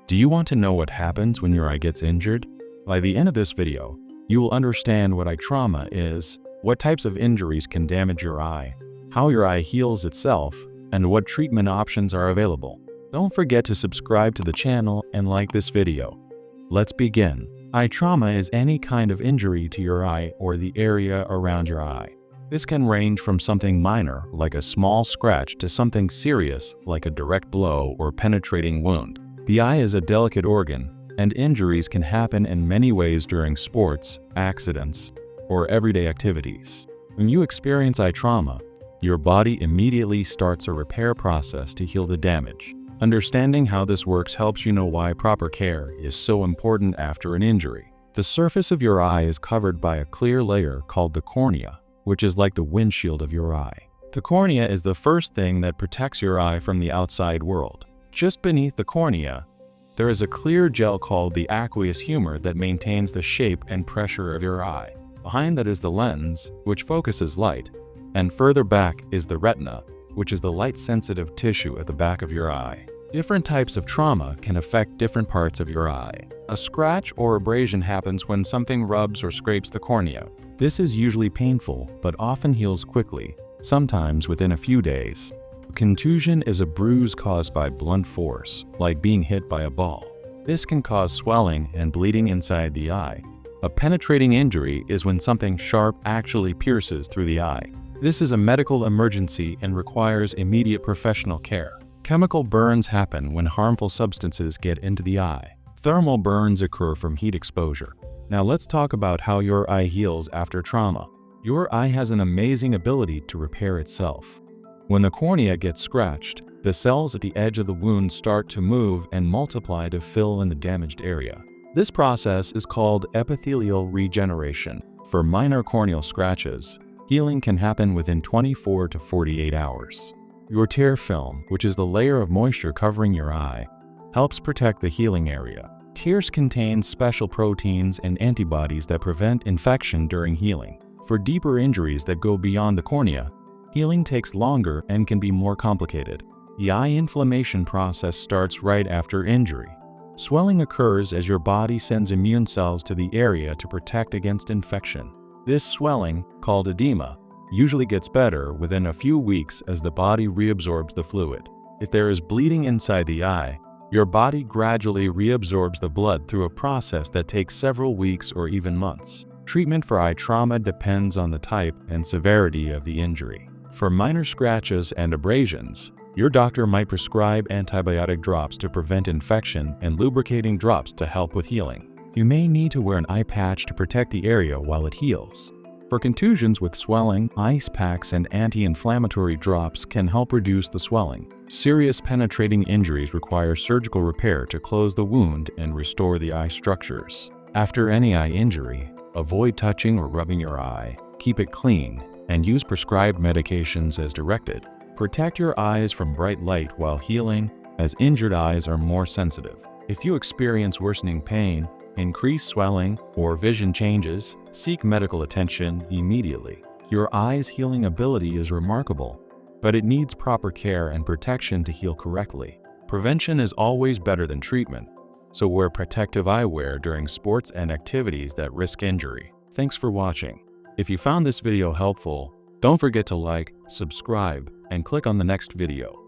Do you want to know what happens when your eye gets injured? By the end of this video, you will understand what eye trauma is, what types of injuries can damage your eye, how your eye heals itself, and what treatment options are available. Don't forget to subscribe to the channel and like this video. Let's begin. Eye trauma is any kind of injury to your eye or the area around your eye. This can range from something minor, like a small scratch, to something serious, like a direct blow or penetrating wound. The eye is a delicate organ, and injuries can happen in many ways during sports, accidents, or everyday activities. When you experience eye trauma, your body immediately starts a repair process to heal the damage. Understanding how this works helps you know why proper care is so important after an injury. The surface of your eye is covered by a clear layer called the cornea, which is like the windshield of your eye. The cornea is the first thing that protects your eye from the outside world. Just beneath the cornea, there is a clear gel called the aqueous humor that maintains the shape and pressure of your eye. Behind that is the lens, which focuses light, and further back is the retina, which is the light-sensitive tissue at the back of your eye. Different types of trauma can affect different parts of your eye. A scratch or abrasion happens when something rubs or scrapes the cornea. This is usually painful, but often heals quickly, sometimes within a few days. A contusion is a bruise caused by blunt force, like being hit by a ball. This can cause swelling and bleeding inside the eye. A penetrating injury is when something sharp actually pierces through the eye. This is a medical emergency and requires immediate professional care. Chemical burns happen when harmful substances get into the eye. Thermal burns occur from heat exposure. Now let's talk about how your eye heals after trauma. Your eye has an amazing ability to repair itself. When the cornea gets scratched, the cells at the edge of the wound start to move and multiply to fill in the damaged area. This process is called epithelial regeneration. For minor corneal scratches, healing can happen within 24 to 48 hours. Your tear film, which is the layer of moisture covering your eye, helps protect the healing area. Tears contain special proteins and antibodies that prevent infection during healing. For deeper injuries that go beyond the cornea, healing takes longer and can be more complicated. The eye inflammation process starts right after injury. Swelling occurs as your body sends immune cells to the area to protect against infection. This swelling, called edema, usually gets better within a few weeks as the body reabsorbs the fluid. If there is bleeding inside the eye, your body gradually reabsorbs the blood through a process that takes several weeks or even months. Treatment for eye trauma depends on the type and severity of the injury. For minor scratches and abrasions, your doctor might prescribe antibiotic drops to prevent infection and lubricating drops to help with healing. You may need to wear an eye patch to protect the area while it heals. For contusions with swelling, ice packs and anti-inflammatory drops can help reduce the swelling. Serious penetrating injuries require surgical repair to close the wound and restore the eye structures. After any eye injury, avoid touching or rubbing your eye, keep it clean, and use prescribed medications as directed. Protect your eyes from bright light while healing, as injured eyes are more sensitive. If you experience worsening pain, increased swelling, or vision changes, seek medical attention immediately. Your eye's healing ability is remarkable, but it needs proper care and protection to heal correctly. Prevention is always better than treatment, so wear protective eyewear during sports and activities that risk injury. Thanks for watching. If you found this video helpful, don't forget to like, subscribe, and click on the next video.